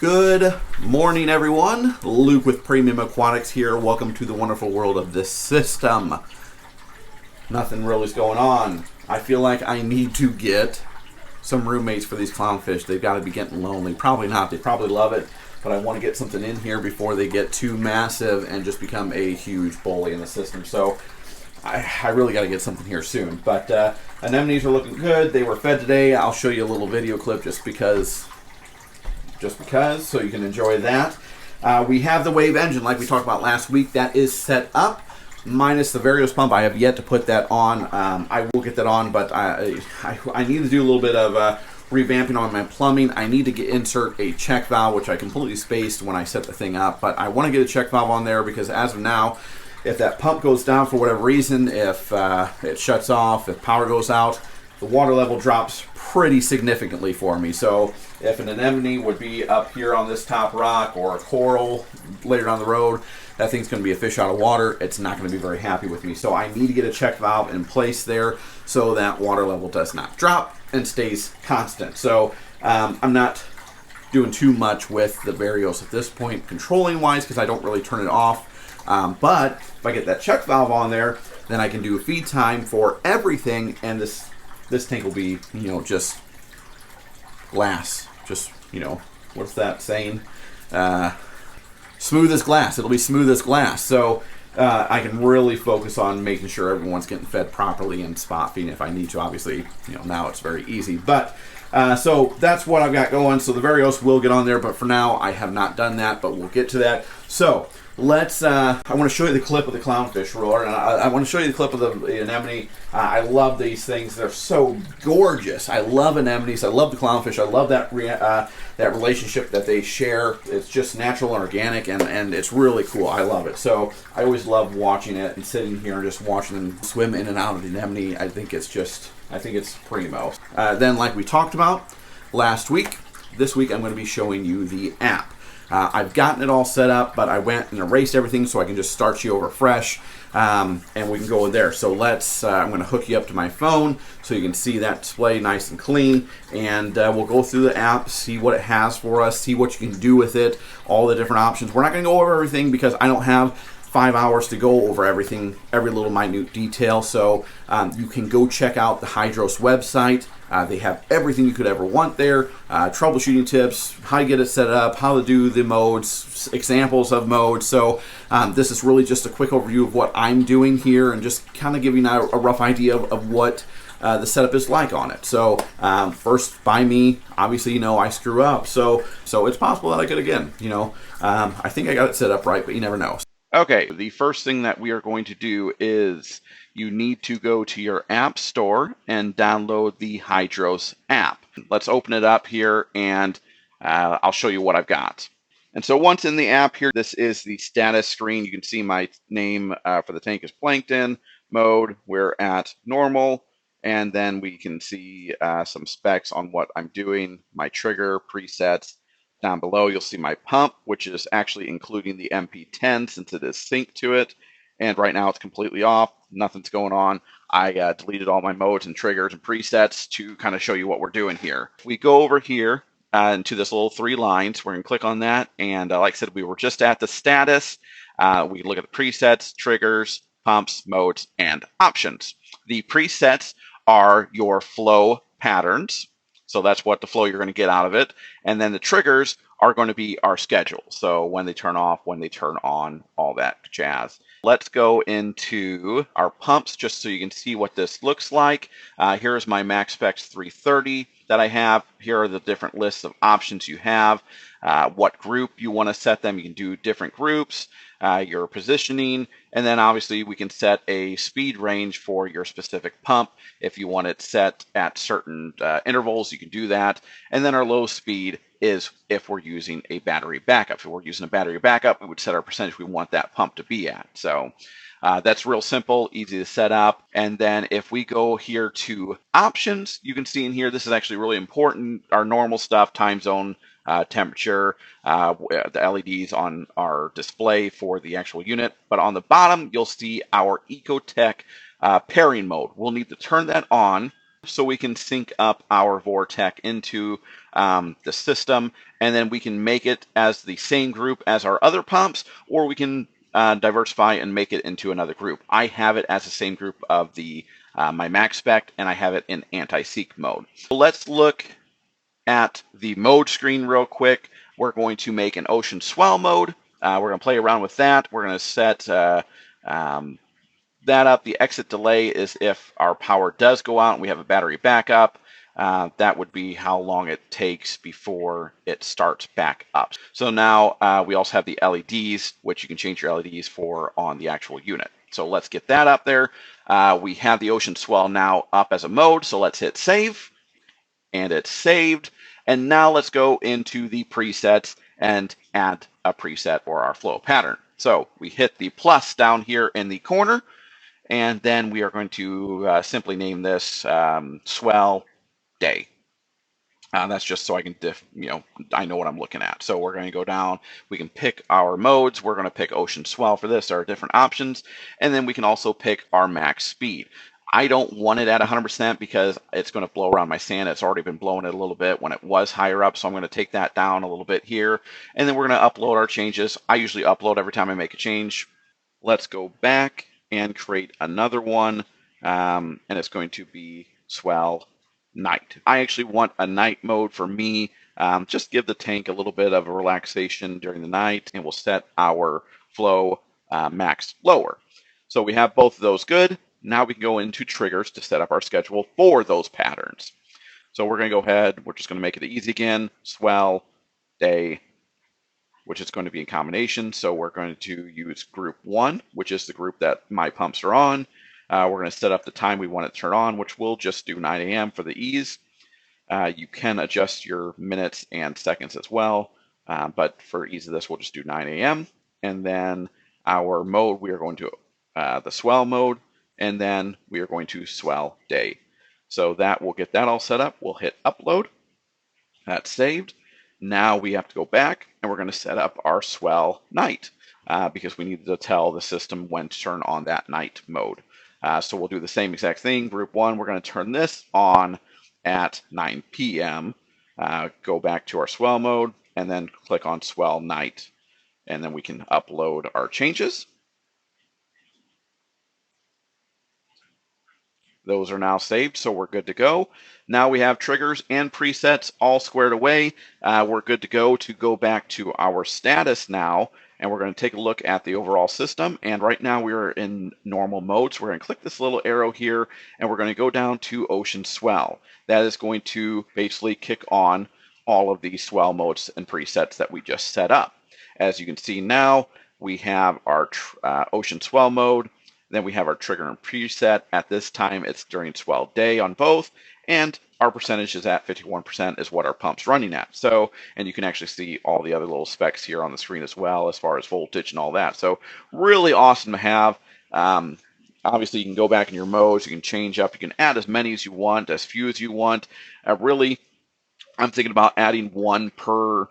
Good morning, everyone. Luke with Premium Aquatics here. Welcome to the wonderful world of this system. Nothing really is going on. I feel like I need to get some roommates for these clownfish. They've got to be getting lonely. Probably not. They probably love it, but I want to get something in here before they get too massive and just become a huge bully in the system. So I really got to get something here soon. But anemones are looking good. They were fed today. I'll show you a little video clip just because, so you can enjoy that. We have the wave engine like we talked about last week. That is set up, minus the Varios pump. I have yet to put that on. I will get that on, but I need to do a little bit of revamping on my plumbing. I need to insert a check valve, which I completely spaced when I set the thing up, but I want to get a check valve on there because as of now, if that pump goes down for whatever reason, if it shuts off, if power goes out, the water level drops pretty significantly for me. So if an anemone would be up here on this top rock or a coral later down the road, that thing's going to be a fish out of water. It's not going to be very happy with me. So I need to get a check valve in place there so that water level does not drop and stays constant. So I'm not doing too much with the Varios at this point, controlling wise, because I don't really turn it off. But if I get that check valve on there, then I can do feed time for everything, and this tank will be, just glass. Just, what's that saying? Smooth as glass. It'll be smooth as glass. So I can really focus on making sure everyone's getting fed properly and spot feeding if I need to. Obviously, now it's very easy. But so that's what I've got going. So the Varios will get on there, but for now I have not done that, but we'll get to that. So let's, I want to show you the clip of the clownfish roller, and I want to show you the clip of the anemone. I love these things. They're so gorgeous. I love anemones. I love the clownfish. I love that that relationship that they share. It's just natural and organic, and it's really cool. I love it. So I always love watching it and sitting here and just watching them swim in and out of the anemone. I think it's primo. Then, like we talked about last week, this week I'm going to be showing you the app. I've gotten it all set up, but I went and erased everything so I can just start you over fresh, and we can go in there. So I'm going to hook you up to my phone so you can see that display nice and clean, and we'll go through the app, see what it has for us, see what you can do with it, all the different options. We're not going to go over everything because I don't have 5 hours to go over everything, every little minute detail. So you can go check out the Hydros website. They have everything you could ever want there. Troubleshooting tips, how to get it set up, how to do the modes, examples of modes. So this is really just a quick overview of what I'm doing here and just kind of giving a rough idea of what the setup is like on it. So first by me, obviously, I screw up. So it's possible that I could again, I think I got it set up right, but you never know. Okay, the first thing that we are going to do is you need to go to your app store and download the Hydros app. Let's open it up here and I'll show you what I've got. And so once in the app here, this is the status screen. You can see my name for the tank is plankton mode. We're at normal. And then we can see some specs on what I'm doing, my trigger presets. Down below, you'll see my pump, which is actually including the MP10 since it is synced to it. And right now it's completely off. Nothing's going on. I deleted all my modes and triggers and presets to kind of show you what we're doing here. If we go over here into this little 3 lines, we're going to click on that. And like I said, we were just at the status. We can look at the presets, triggers, pumps, modes, and options. The presets are your flow patterns. So that's what the flow you're going to get out of it. And then the triggers are going to be our schedule. So when they turn off, when they turn on, all that jazz. Let's go into our pumps just so you can see what this looks like. Here's my Max Specs 330 that I have. Here are the different lists of options you have. What group you want to set them. You can do different groups, your positioning, and then obviously we can set a speed range for your specific pump. If you want it set at certain intervals, you can do that. And then our low speed is if we're using a battery backup. If we're using a battery backup, we would set our percentage we want that pump to be at. So that's real simple, easy to set up. And then if we go here to options, you can see in here, this is actually really important. Our normal stuff, time zone, temperature, the LEDs on our display for the actual unit. But on the bottom, you'll see our Ecotech pairing mode. We'll need to turn that on so we can sync up our Vortec into the system, and then we can make it as the same group as our other pumps, or we can diversify and make it into another group. I have it as the same group of the my max spec, and I have it in anti-seek mode. So let's look at the mode screen real quick. We're going to make an ocean swell mode. We're going to play around with that. We're going to set that up. The exit delay is if our power does go out and we have a battery backup. That would be how long it takes before it starts back up. So now we also have the LEDs, which you can change your LEDs for on the actual unit. So let's get that up there. We have the ocean swell now up as a mode, so let's hit save. And it's saved. And now let's go into the presets and add a preset or our flow pattern. So we hit the plus down here in the corner, and then we are going to simply name this swell day. That's just so I can, I know what I'm looking at. So we're going to go down. We can pick our modes. We're going to pick ocean swell for this. There are different options. And then we can also pick our max speed. I don't want it at 100% because it's going to blow around my sand. It's already been blowing it a little bit when it was higher up. So I'm going to take that down a little bit here. And then we're going to upload our changes. I usually upload every time I make a change. Let's go back and create another one. And it's going to be swell night. I actually want a night mode for me. Just give the tank a little bit of a relaxation during the night, and we'll set our flow max lower. So we have both of those good. Now we can go into triggers to set up our schedule for those patterns. So we're going to go ahead. We're just going to make it easy again. Swell day, which is going to be in combination. So we're going to use group 1, which is the group that my pumps are on. We're going to set up the time we want it to turn on, which we'll just do 9 a.m. for the ease. You can adjust your minutes and seconds as well, but for ease of this, we'll just do 9 a.m. And then our mode, we are going to the swell mode, and then we are going to swell day. So that will get that all set up. We'll hit upload. That's saved. Now we have to go back, and we're going to set up our swell night because we need to tell the system when to turn on that night mode. So we'll do the same exact thing. Group 1, we're going to turn this on at 9 p.m. Go back to our swell mode, and then click on swell night. And then we can upload our changes. Those are now saved, so we're good to go. Now we have triggers and presets all squared away. We're good to go back to our status now, and we're going to take a look at the overall system. And right now we're in normal mode, so we're going to click this little arrow here, and we're going to go down to ocean swell. That is going to basically kick on all of the swell modes and presets that we just set up. As you can see now, we have our ocean swell mode. Then we have our trigger and preset. At this time, it's during swell day on both, and our percentage is at 51% is what our pump's running at. So, and you can actually see all the other little specs here on the screen as well, as far as voltage and all that. So really awesome to have. Obviously, you can go back in your modes, you can change up, you can add as many as you want, as few as you want. Really, I'm thinking about adding one per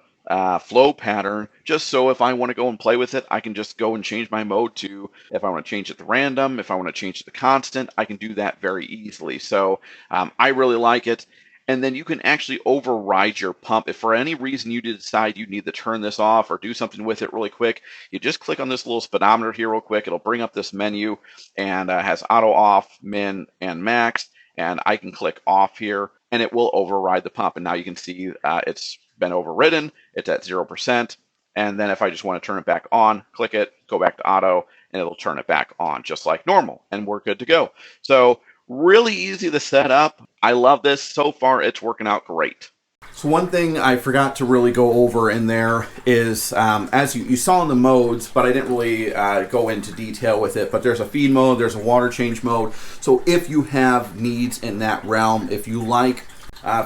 flow pattern, just so if I want to go and play with it, I can just go and change my mode to, if I want to change it to random, if I want to change it to constant, I can do that very easily. So I really like it. And then you can actually override your pump. If for any reason you decide you need to turn this off or do something with it really quick, you just click on this little speedometer here real quick. It'll bring up this menu, and has auto off, min, and max. And I can click off here, and it will override the pump. And now you can see it's been overridden. It's at 0%. And then if I just want to turn it back on, click it, go back to auto, and it'll turn it back on just like normal. And we're good to go. So really easy to set up. I love this. So far, it's working out great. So one thing I forgot to really go over in there is, as you saw in the modes, but I didn't really go into detail with it, but there's a feed mode, there's a water change mode. So if you have needs in that realm, if you like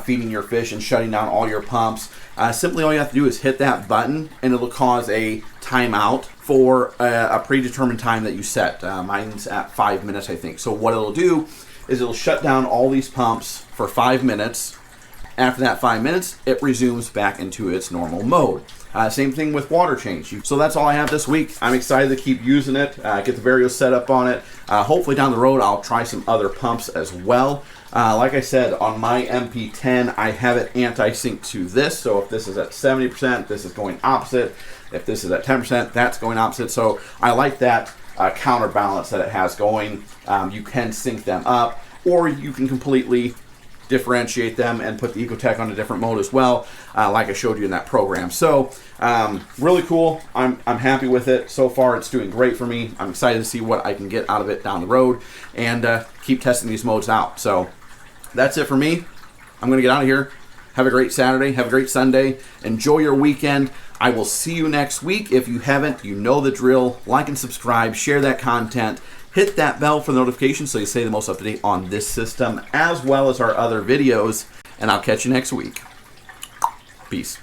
feeding your fish and shutting down all your pumps, simply all you have to do is hit that button, and it'll cause a timeout for a predetermined time that you set. Mine's at 5 minutes, I think. So what it'll do is it'll shut down all these pumps for 5 minutes. After that 5 minutes, it resumes back into its normal mode. Same thing with water change. So that's all I have this week. I'm excited to keep using it, get the Vario set up on it. Hopefully down the road I'll try some other pumps as well. Like I said, on my MP10, I have it anti-sync to this. So if this is at 70%, this is going opposite. If this is at 10%, that's going opposite. So I like that counterbalance that it has going. You can sync them up, or you can completely differentiate them and put the Ecotech on a different mode as well, like I showed you in that program. So really cool. I'm happy with it so far. It's doing great for me. I'm excited to see what I can get out of it down the road, and keep testing these modes out. So that's it for me. I'm going to get out of here. Have a great Saturday. Have a great Sunday. Enjoy your weekend. I will see you next week. If you haven't, you know the drill. Like and subscribe. Share that content. Hit that bell for notifications so you stay the most up to date on this system as well as our other videos. And I'll catch you next week. Peace.